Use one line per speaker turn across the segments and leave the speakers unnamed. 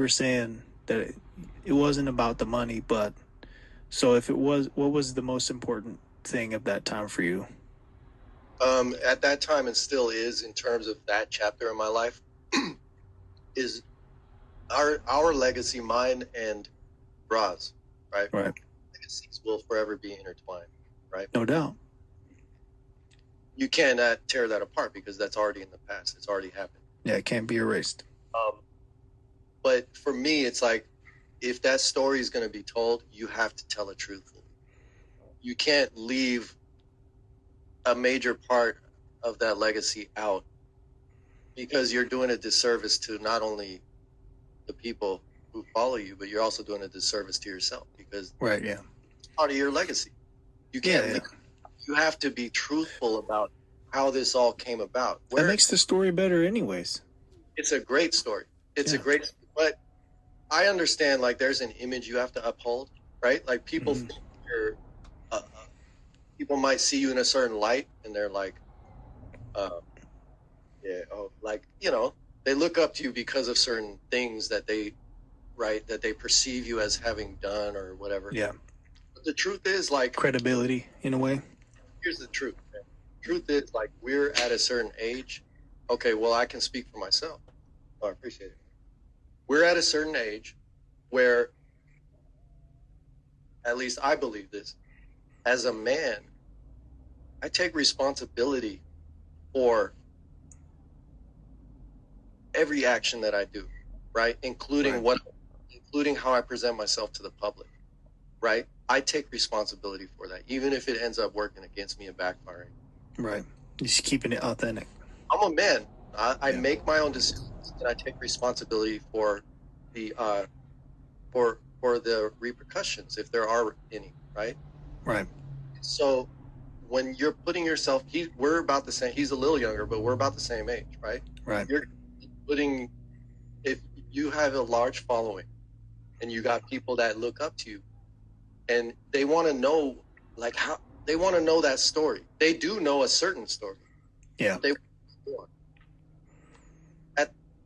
were saying that it wasn't about the money, but so if it was, what was the most important thing of that time for you?
At that time, and still is in terms of that chapter in my life, is our legacy, mine and Braz, right?
Right.
Legacies will forever be intertwined, right?
No doubt.
You cannot tear that apart because that's already in the past. It's already happened.
Yeah, it can't be erased.
But for me, it's like, if that story is going to be told, you have to tell it truthfully. You can't leave a major part of that legacy out, because you're doing a disservice to not only the people who follow you, but you're also doing a disservice to yourself, because
Right, yeah.
it's part of your legacy. You
Yeah,
can't
yeah.
leave. You have to be truthful about how this all came about.
That makes the story better anyways.
It's a great story. It's a
Yeah.
great, but I understand, like, there's an image you have to uphold, right? Like, people
Mhm.
think you're, people might see you in a certain light, and they're like, yeah, oh, like, they look up to you because of certain things that they, right, that they perceive you as having done or whatever.
Yeah.
But the truth is, like,
Credibility in a way.
here's the truth, man. Truth is, like, we're at a certain age. Okay, well, I can speak for myself. Oh, I appreciate it. We're at a certain age where, at least I believe this, as a man, I take responsibility for every action that I do, right? Including
Right.
including how I present myself to the public, right? I take responsibility for that, even if it ends up working against me and backfiring.
Right. Just keeping it authentic.
I'm a man. I
Yeah.
make my own decisions, and I take responsibility for the for the repercussions, if there are any, right?
Right.
So when you're putting yourself, we're about the same. He's a little younger, but we're about the same age, right?
Right.
You're putting, if you have a large following and you got people that look up to you, and they want to know, like, how they want to know that story. They do know a certain story.
Yeah.
They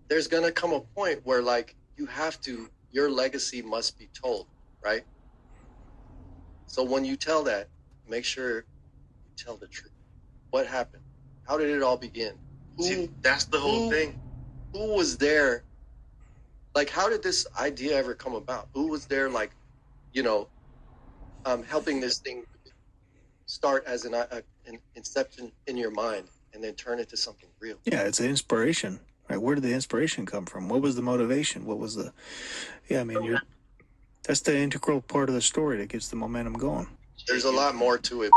there's gonna come a point where, like, your legacy must be told, right? So when you tell that, make sure you tell the truth. What happened? How did it all begin?
See, that's the whole thing.
Who was there? Like, how did this idea ever come about? Who was there, like, helping this thing start as an inception in your mind, and then turn it to something real?
Yeah, it's an inspiration. Right. Where did the inspiration come from? What was the motivation? What was the Yeah, I mean, that's the integral part of the story that gets the momentum going.
There's a lot more to it.